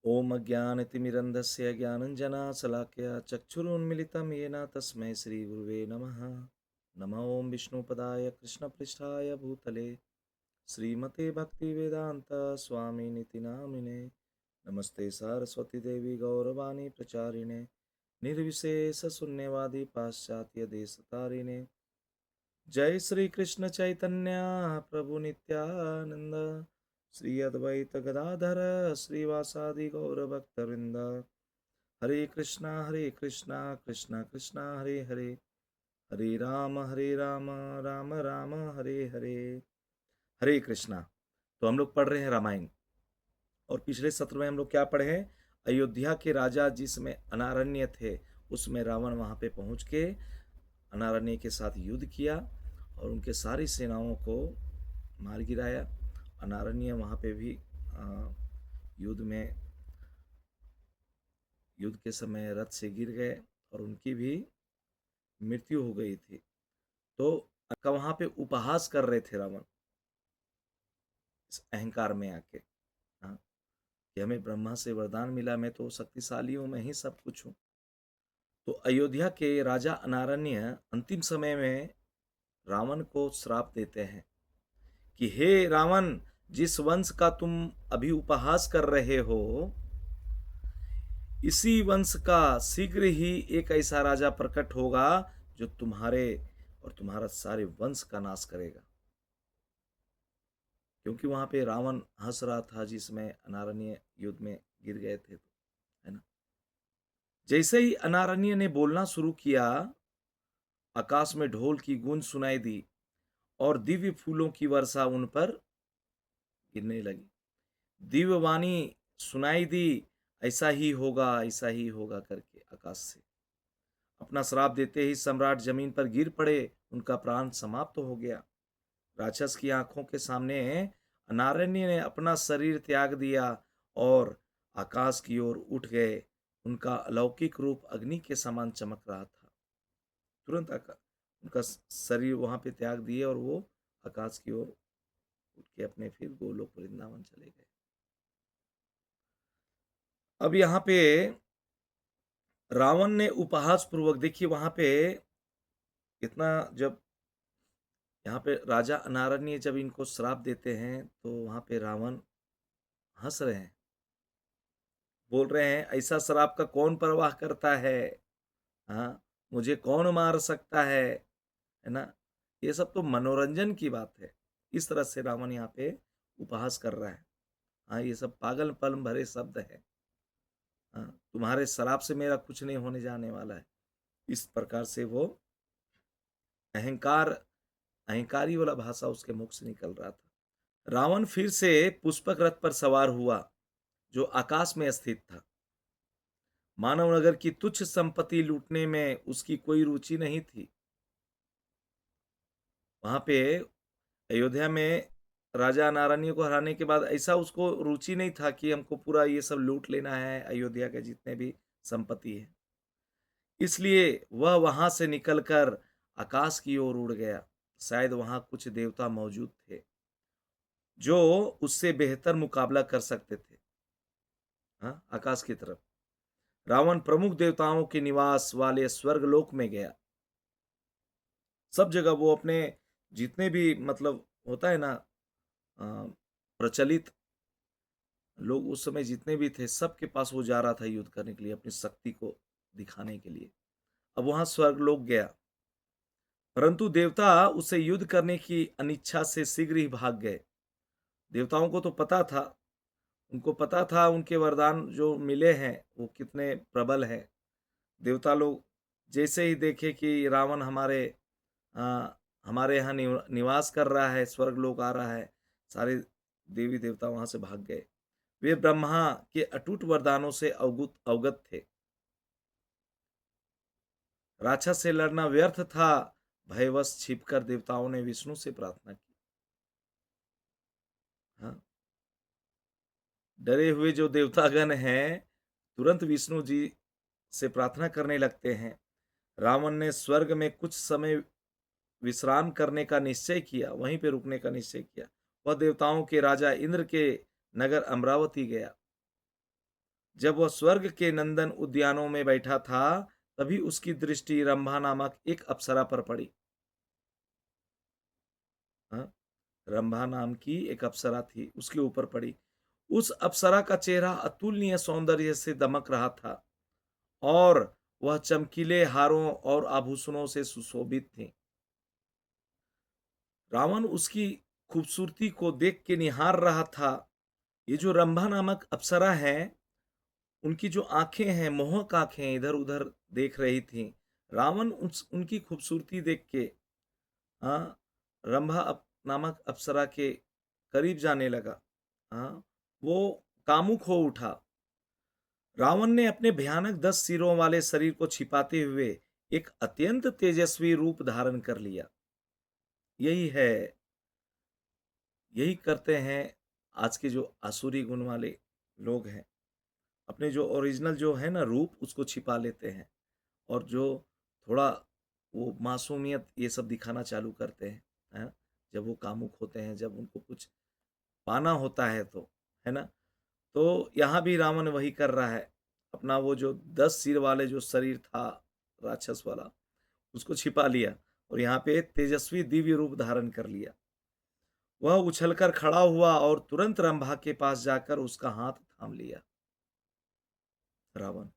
ॐ अज्ञानतिमिरन्धस्य ज्ञानञ्जनाशलाकया चक्षुरुन्मिलितं येन तस्मै श्रीगुरुवे नमः। नमो ॐ विष्णुपदाय कृष्णपृष्ठाय भूतले श्रीमते भक्तिवेदान्त स्वामिनिति नामिने। नमस्ते सरस्वती देवी गौरवाणी प्रचारिणे निर्विशेषशून्यवादी पाश्चात्यदेशतारिणे। जय श्री कृष्ण चैतन्य प्रभु नित्यानंद श्री अद्वैत गदाधर श्रीवासादि गौर भक्तवृंद। हरे कृष्णा कृष्णा कृष्णा हरे हरे, हरे राम राम राम हरे हरे। हरे कृष्णा। तो हम लोग पढ़ रहे हैं रामायण, और पिछले सत्र में हम लोग क्या पढ़े हैं? अयोध्या के राजा जिसमें अनारण्य थे, उसमें रावण वहां पे पहुंच के अनारण्य के साथ युद्ध किया और उनके सारी सेनाओं को मार गिराया। अनारण्य वहाँ पे भी युद्ध में युद्ध के समय रथ से गिर गए और उनकी भी मृत्यु हो गई थी। तो वहाँ पे उपहास कर रहे थे रावण, इस अहंकार में आके, हाँ, कि हमें ब्रह्मा से वरदान मिला, मैं तो शक्तिशाली हूँ, मैं ही सब कुछ हूँ। तो अयोध्या के राजा अनारण्य अंतिम समय में रावण को श्राप देते हैं कि हे रावण, जिस वंश का तुम अभी उपहास कर रहे हो, इसी वंश का शीघ्र ही एक ऐसा राजा प्रकट होगा जो तुम्हारे और तुम्हारा सारे वंश का नाश करेगा। क्योंकि वहां पे रावण हंस रहा था जिसमें अनारण्य युद्ध में गिर गए थे, है ना। जैसे ही अनारण्य ने बोलना शुरू किया, आकाश में ढोल की गूंज सुनाई दी और दिव्य फूलों की वर्षा उन पर गिरने लगी। दिव्य वाणी सुनाई दी, ऐसा ही होगा करके आकाश से। अपना श्राप देते ही सम्राट जमीन पर गिर पड़े, उनका प्राण समाप्त हो गया। राक्षस की आंखों के सामने अनारण्य ने अपना शरीर त्याग दिया और आकाश की ओर उठ गए। उनका अलौकिक रूप अग्नि के समान चमक रहा था। तुरंत उनका शरीर वहां पे त्याग दिए और वो आकाश की ओर उठ के अपने फिर गोलोक वृंदावन चले गए। अब यहाँ पे रावण ने उपहास पूर्वक, देखिए वहां पे इतना, जब यहाँ पे राजा अनारण्य जब इनको श्राप देते हैं तो वहां पे रावण हंस रहे हैं, बोल रहे हैं ऐसा श्राप का कौन परवाह करता है, हाँ, मुझे कौन मार सकता है ना। ये सब तो मनोरंजन की बात है। इस तरह से रावण यहाँ पे उपहास कर रहा है। हाँ, ये सब पागलपन भरे शब्द है। हाँ, तुम्हारे शराब से मेरा कुछ नहीं होने जाने वाला है। इस प्रकार से वो अहंकार अहंकारी वाला भाषा उसके मुख से निकल रहा था। रावण फिर से पुष्पक रथ पर सवार हुआ जो आकाश में स्थित था। मानव नगर की तुच्छ संपत्ति लूटने में उसकी कोई रुचि नहीं थी। वहां पे अयोध्या में राजा नारायणी को हराने के बाद ऐसा उसको रुचि नहीं था कि हमको पूरा ये सब लूट लेना है, अयोध्या के जितने भी संपत्ति है। इसलिए वह वहां से निकलकर आकाश की ओर उड़ गया। शायद वहां कुछ देवता मौजूद थे जो उससे बेहतर मुकाबला कर सकते थे। हाँ, आकाश की तरफ रावण प्रमुख देवताओं के निवास वाले स्वर्गलोक में गया। सब जगह वो अपने जितने भी, मतलब होता है ना, अ, प्रचलित लोग उस समय जितने भी थे, सबके पास वो जा रहा था युद्ध करने के लिए, अपनी शक्ति को दिखाने के लिए। अब वहां स्वर्गलोक गया, परंतु देवता उसे युद्ध करने की अनिच्छा से शीघ्र ही भाग गए। देवताओं को तो पता था, उनको पता था उनके वरदान जो मिले हैं वो कितने प्रबल हैं। देवता लोग जैसे ही देखे कि रावण अ, हमारे यहाँ निवास कर रहा है, स्वर्ग लोक आ रहा है, सारे देवी देवता वहां से भाग गए। वे ब्रह्मा के अटूट वरदानों से अवगत अवगत थे। राक्षस से लड़ना व्यर्थ था। भयवश छिपकर देवताओं ने विष्णु से प्रार्थना की। हाँ, डरे हुए जो देवतागण हैं तुरंत विष्णु जी से प्रार्थना करने लगते हैं। रावण ने स्वर्ग में कुछ समय विश्राम करने का निश्चय किया, वहीं पे रुकने का निश्चय किया। वह देवताओं के राजा इंद्र के नगर अमरावती गया। जब वह स्वर्ग के नंदन उद्यानों में बैठा था, तभी उसकी दृष्टि रंभा नामक एक अप्सरा पर पड़ी। हाँ, रंभा नाम की एक अप्सरा थी, उसके ऊपर पड़ी। उस अप्सरा का चेहरा अतुलनीय सौंदर्य से दमक रहा था और वह चमकीले हारों और आभूषणों से सुशोभित थी। रावण उसकी खूबसूरती को देख के निहार रहा था। ये जो रंभा नामक अप्सरा है, उनकी जो आंखें हैं, मोहक आंखें इधर-उधर देख रही थीं। रावण उनकी खूबसूरती देख के हाँ, रंभा नामक अप्सरा के करीब जाने लगा। हाँ, वो कामुक हो उठा। रावण ने अपने भयानक 10 सिरों वाले शरीर को छिपाते हुए एक अत्यंत तेजस्वी रूप धारण कर लिया। यही है, यही करते हैं आज के जो आसुरी गुण वाले लोग हैं। अपने जो ओरिजिनल जो है ना रूप उसको छिपा लेते हैं और जो थोड़ा वो मासूमियत ये सब दिखाना चालू करते हैं, हैं? जब वो कामुक होते हैं, जब उनको कुछ पाना होता है तो, है ना? तो यहाँ भी रावण वही कर रहा है। अपना वो जो 10 सिर वाले जो शरीर था राक्षस वाला, उसको छिपा लिया और यहाँ पे तेजस्वी दिव्य रूप धारण कर लिया। वह उछलकर खड़ा हुआ और तुरंत रंभा के पास जाकर उसका हाथ थाम लिया। रावण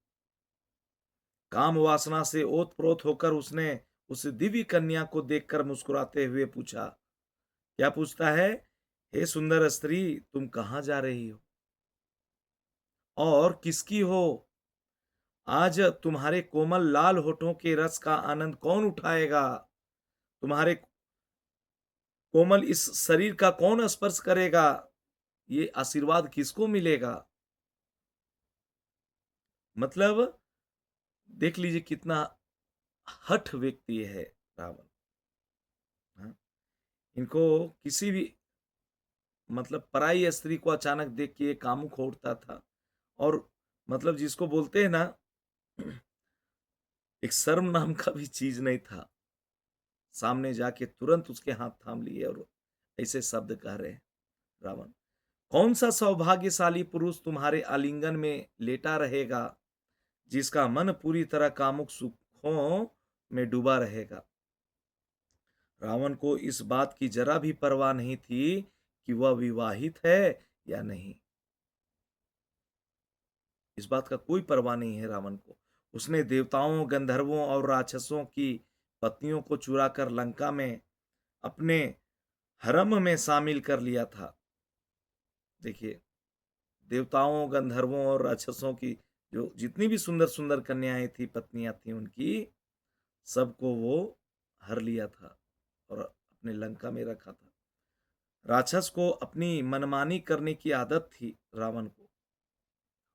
काम वासना से ओत-प्रोत होकर उसने उस दिव्य कन्या को देखकर मुस्कुराते हुए पूछा। क्या पूछता है? हे सुंदर स्त्री, तुम कहाँ जा रही हो? और किसकी हो? आज तुम्हारे कोमल लाल होठों के रस का आनंद कौन उठाएगा? तुम्हारे कोमल इस शरीर का कौन स्पर्श करेगा? ये आशीर्वाद किसको मिलेगा? मतलब देख लीजिए कितना हठ व्यक्ति है रावण। हाँ? इनको किसी भी मतलब पराई स्त्री को अचानक देख के ये कामुक हो उठता था और मतलब जिसको बोलते हैं ना एक शर्म नाम का भी चीज नहीं था। सामने जाके तुरंत उसके हाथ थाम लिए और ऐसे शब्द कह रहे हैं रावण। कौन सा सौभाग्यशाली पुरुष तुम्हारे आलिंगन में लेटा रहेगा, जिसका मन पूरी तरह कामुक सुखों में डूबा रहेगा। रावण को इस बात की जरा भी परवाह नहीं थी कि वह विवाहित है या नहीं। इस बात का कोई परवाह नहीं है रावण को। उसने देवताओं, गंधर्वों और राक्षसों की पत्नियों को चुराकर लंका में अपने हरम में शामिल कर लिया था। देखिए, देवताओं, गंधर्वों और राक्षसों की जो जितनी भी सुंदर-सुंदर कन्याएं थी, पत्नियां थी उनकी, सबको वो हर लिया था और अपने लंका में रखा था। राक्षस को अपनी मनमानी करने की आदत थी रावण को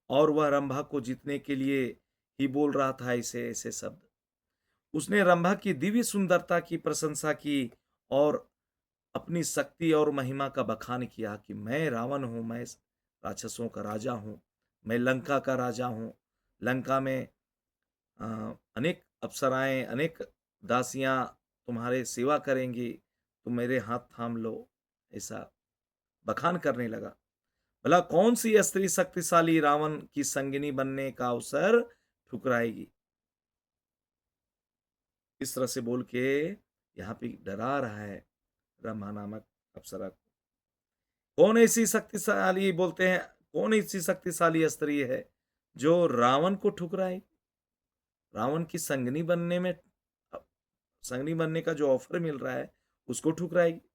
और वह रंभा को जीतने के लिए ही बोल रहा था ऐसे ऐसे शब्द। उसने रंभा की दिव्य सुंदरता की प्रशंसा की और अपनी शक्ति और महिमा का बखान किया कि मैं रावण हूँ, मैं राक्षसों का राजा हूँ, मैं लंका का राजा हूँ। लंका में अ, अनेक अप्सराएँ, अनेक दासियाँ तुम्हारे सेवा करेंगी, तुम मेरे हाथ थाम लो, ऐसा बखान करने लगा। भला कौन-सी स्त्री शक्तिशाली रावण की संगिनी बनने का अवसर ठुकराएगी? इस तरह से बोल के यहाँ पे डरा रहा है ब्रह्मा नामक अप्सरा को। कौन ऐसी शक्तिशाली बोलते हैं, कौन ऐसी शक्तिशाली स्त्री है जो रावण को ठुकराए? रावण की संगिनी बनने में अ, संगिनी बनने का जो ऑफर मिल रहा है, उसको ठुकराएगी।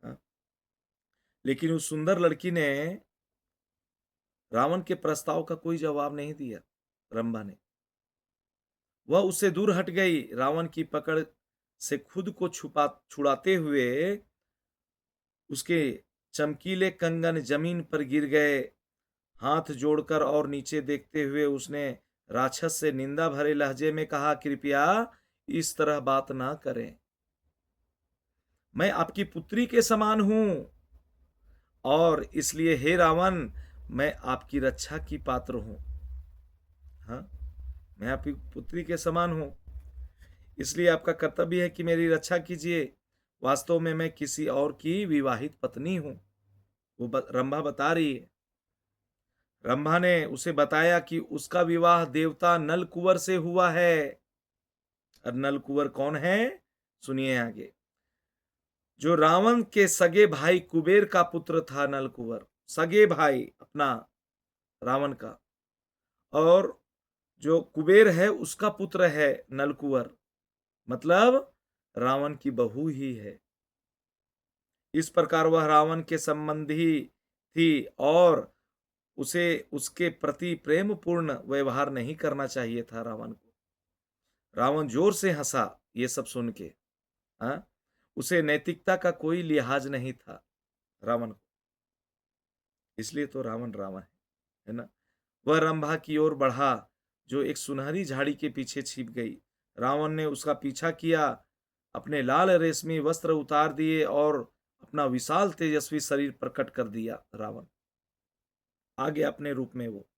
हाँ, लेकिन उस सुंदर लड़की ने रावण के प्रस्ताव का कोई जवाब नहीं दिया, रंभा ने। वह उससे दूर हट गई, रावण की पकड़ से खुद को छुड़ाते हुए उसके चमकीले कंगन जमीन पर गिर गए। हाथ जोड़कर और नीचे देखते हुए उसने राक्षस से निंदा भरे लहजे में कहा, कृपया इस तरह बात ना करें। मैं आपकी पुत्री के समान हूं और इसलिए हे रावण, मैं आपकी रक्षा की पात्र हूं। हाँ, मैं आपकी पुत्री के समान हूं, इसलिए आपका कर्तव्य है कि मेरी रक्षा कीजिए। वास्तव में मैं किसी और की विवाहित पत्नी हूं। वो रंभा बता रही है। रंभा ने उसे बताया कि उसका विवाह देवता नल कुंवर से हुआ है। और नल कुंवर कौन है? सुनिए आगे। जो रावण के सगे भाई कुबेर का पुत्र था नल कुंवर, सगे भाई अपना रावण का। और जो कुबेर है उसका पुत्र है नल कुंवर, मतलब रावण की बहू ही है। इस प्रकार वह रावण के संबंधी थी और उसे उसके प्रति प्रेम पूर्ण व्यवहार नहीं करना चाहिए था रावण को। रावण जोर से हंसा ये सब सुन के। हाँ, उसे नैतिकता का कोई लिहाज नहीं था रावण को, इसलिए तो रावण रावण है ना। वह रंभा की ओर बढ़ा जो एक सुनहरी झाड़ी के पीछे छिप गई। रावण ने उसका पीछा किया, अपने लाल रेशमी वस्त्र उतार दिए और अपना विशाल तेजस्वी शरीर प्रकट कर दिया। रावण आ गया अपने रूप में वो।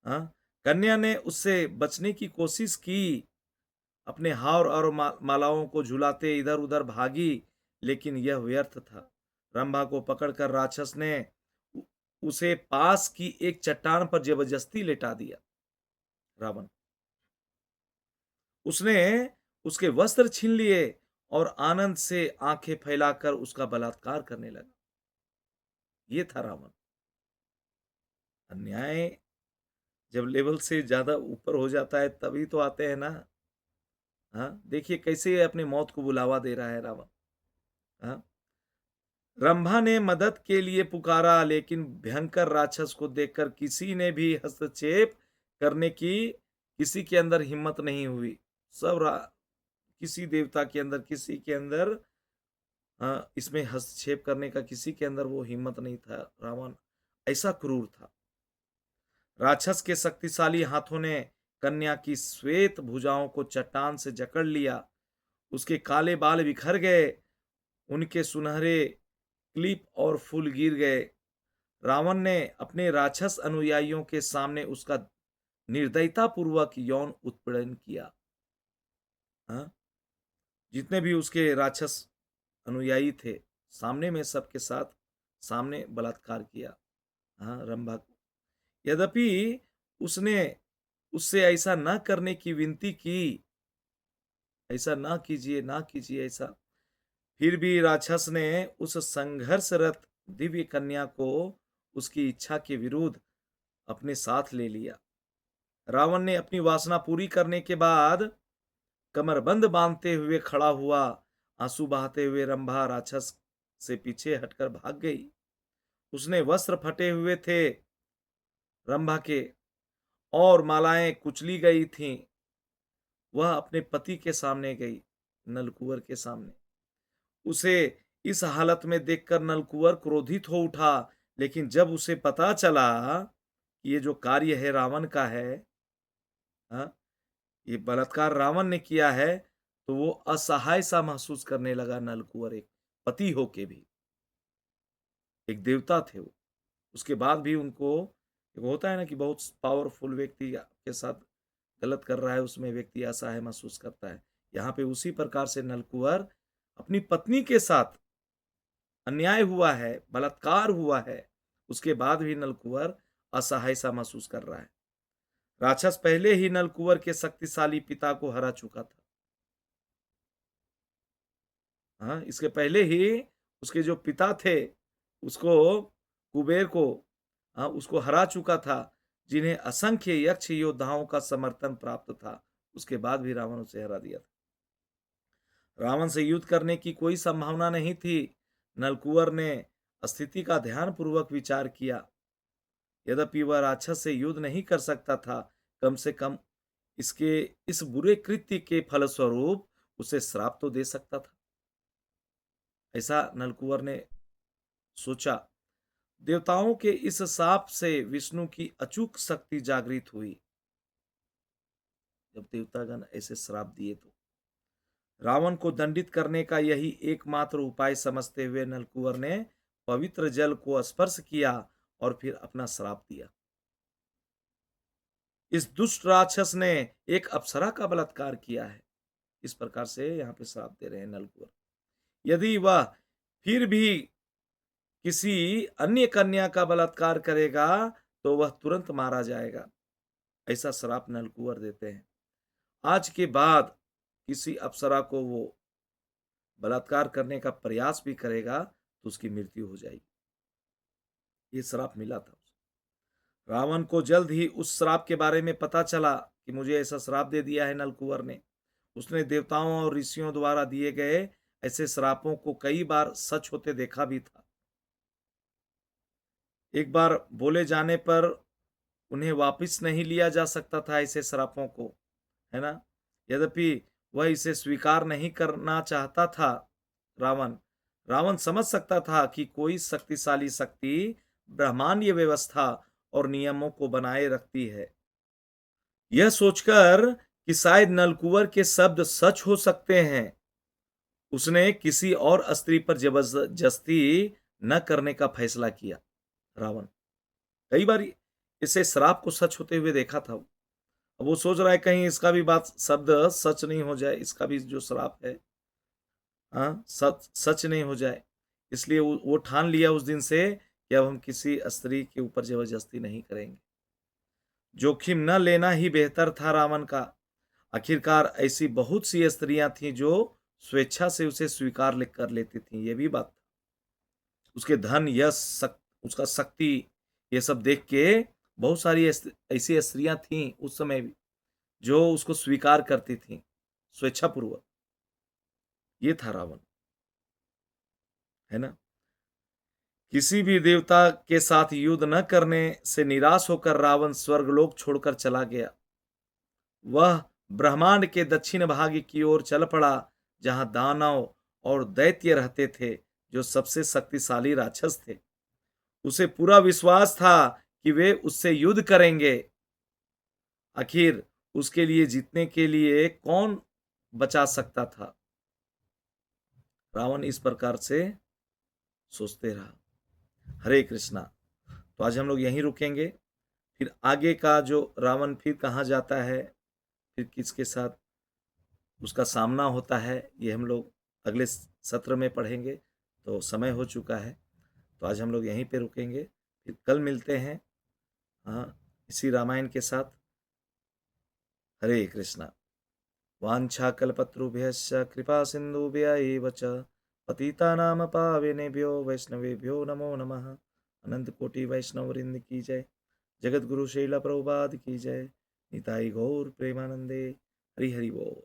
हाँ, कन्या ने उससे बचने की कोशिश की, अपने हार और मालाओं को झुलाते इधर उधर भागी, लेकिन यह व्यर्थ था। रंभा को पकड़कर राक्षस ने उ- उसे पास की एक चट्टान पर जबरदस्ती लेटा दिया। रावण उसने उसके वस्त्र छीन लिए और आनंद से आंखें फैलाकर उसका बलात्कार करने लगा। ये था रावण। अन्याय जब लेवल से ज्यादा ऊपर हो जाता है तभी तो आते हैं ना। हाँ, देखिए कैसे ये अपनी मौत को बुलावा दे रहा है रावण। हाँ, रंभा ने मदद के लिए पुकारा, लेकिन भयंकर राक्षस को देखकर किसी ने भी हस्तक्षेप करने की किसी के अंदर हिम्मत नहीं हुई। सब किसी देवता के अंदर, किसी के अंदर इसमें हस्तक्षेप करने का किसी के अंदर वो हिम्मत नहीं था। रावण ऐसा क्रूर था। राक्षस के शक्तिशाली हाथों ने कन्या की श्वेत भुजाओं को चट्टान से जकड़ लिया। उसके काले बाल बिखर गए, उनके सुनहरे क्लिप और फूल गिर गए। रावण ने अपने राक्षस अनुयायियों के सामने उसका निर्दयता पूर्वक यौन उत्पीड़न किया। हाँ? जितने भी उसके राक्षस अनुयायी थे, सामने में सबके साथ सामने बलात्कार किया। हाँ, रंभा को। यद्यपि उसने उससे ऐसा न करने की विनती की, ऐसा ना कीजिए, ना कीजिए ऐसा, फिर भी राक्षस ने उस संघर्षरत दिव्य कन्या को उसकी इच्छा के विरुद्ध अपने साथ ले लिया। रावण ने अपनी वासना पूरी करने के बाद कमरबंद बांधते हुए खड़ा हुआ। आंसू बहाते हुए रंभा राक्षस से पीछे हटकर भाग गई। उसने वस्त्र फटे हुए थे रंभा के और मालाएं कुचली गई थीं। वह अपने पति के सामने गई, नलकुंवर के सामने। उसे इस हालत में देखकर नलकुंवर क्रोधित हो उठा, लेकिन जब उसे पता चला कि ये जो कार्य है रावण का है, हाँ, ये बलात्कार रावण ने किया है, तो वो असहाय सा महसूस करने लगा। नलकुंवर एक पति होके भी, एक देवता थे वो, उसके बाद भी उनको एक होता है ना कि बहुत पावरफुल व्यक्ति के साथ गलत कर रहा है, उसमें व्यक्ति असहाय महसूस करता है। यहाँ पे उसी प्रकार से नलकुंवर अपनी पत्नी के साथ अन्याय हुआ है, बलात्कार हुआ है, उसके बाद भी नलकुंवर असहाय सा महसूस कर रहा है। राक्षस पहले ही नलकुंवर के शक्तिशाली पिता को हरा चुका था। हाँ, इसके पहले ही उसके जो पिता थे, उसको, कुबेर को, हाँ, उसको हरा चुका था, जिन्हें असंख्य यक्ष योद्धाओं का समर्थन प्राप्त था। उसके बाद भी रावण उसे हरा दिया था। रावण से युद्ध करने की कोई संभावना नहीं थी। नलकुंवर ने स्थिति का ध्यानपूर्वक विचार किया। यद्यपि वह राक्षस से युद्ध नहीं कर सकता था, कम से कम इसके इस बुरे कृत्य के फलस्वरूप उसे श्राप तो दे सकता था। ऐसा नलकुंवर ने सोचा। देवताओं के इस शाप से विष्णु की अचूक शक्ति जागृत हुई। जब देवतागण ऐसे श्राप दिए तो रावण को दंडित करने का यही एकमात्र उपाय समझते हुए नलकुंवर ने पवित्र जल को स्पर्श किया और फिर अपना श्राप दिया। इस दुष्ट राक्षस ने एक अप्सरा का बलात्कार किया है। इस प्रकार से यहाँ पे श्राप दे रहे हैं नलकुंवर। यदि वह फिर भी किसी अन्य कन्या का बलात्कार करेगा तो वह तुरंत मारा जाएगा। ऐसा श्राप नलकुंवर देते हैं। आज के बाद किसी अप्सरा को वो बलात्कार करने का प्रयास भी करेगा तो उसकी मृत्यु हो जाएगी। ये श्राप मिला था उसे। रावण को जल्द ही उस श्राप के बारे में पता चला कि मुझे ऐसा श्राप दे दिया है नलकुंवर ने। उसने देवताओं और ऋषियों द्वारा दिए गए ऐसे श्रापों को कई बार सच होते देखा भी था। एक बार बोले जाने पर उन्हें वापस नहीं लिया जा सकता था ऐसे श्रापों को, है ना? यद्यपि वह इसे स्वीकार नहीं करना चाहता था रावण। रावण समझ सकता था कि कोई शक्तिशाली शक्ति ब्रह्मांडीय व्यवस्था और नियमों को बनाए रखती है। यह सोचकर कि शायद नलकुंवर के शब्द सच हो सकते हैं, उसने किसी और स्त्री पर जबरदस्ती न करने का फैसला किया। रावण कई बार इसे श्राप को सच होते हुए देखा था। अब वो सोच रहा है कहीं इसका भी बात शब्द सच नहीं हो जाए, इसका भी जो श्राप है हाँ सच सच नहीं हो जाए। इसलिए वो ठान लिया उस दिन से कि अब हम किसी स्त्री के ऊपर जबरदस्ती नहीं करेंगे। जोखिम न लेना ही बेहतर था रावण का। आखिरकार ऐसी बहुत सी स्त्रियां थीं जो स्वेच्छा से उसे स्वीकार कर लेती थीं। ये भी बात था। उसके धन, यश, उसका शक्ति, ये सब देख के बहुत सारी ऐसी स्त्रियां थीं उस समय भी जो उसको स्वीकार करती थीं स्वेच्छापूर्वक। ये था रावण, है ना? किसी भी देवता के साथ युद्ध न करने से निराश होकर रावण स्वर्गलोक छोड़कर चला गया। वह ब्रह्मांड के दक्षिण भाग की ओर चल पड़ा, जहां दानव और दैत्य रहते थे, जो सबसे शक्तिशाली राक्षस थे। उसे पूरा विश्वास था कि वे उससे युद्ध करेंगे। आखिर उसके लिए जीतने के लिए कौन बचा सकता था? रावण इस प्रकार से सोचते रहा। हरे कृष्णा। तो आज हम लोग यहीं रुकेंगे। फिर आगे का जो रावण फिर कहाँ जाता है, फिर किसके साथ उसका सामना होता है, ये हम लोग अगले सत्र में पढ़ेंगे। तो समय हो चुका है, तो आज हम लोग यहीं पे रुकेंगे। फिर कल मिलते हैं, हाँ, इसी रामायण के साथ। हरे कृष्णा। वाञ्छाकल्पतरुभ्यश्च कृपा सिन्धुभ्य एव च पतितानां पावनेभ्यो वैष्णवेभ्यो नमो नमः। अनंत कोटि वैष्णव वृंद की जय। जगत गुरु शैल प्रभुपाद की जय। निताई गौर प्रेमानंदे। हरि हरि बोल।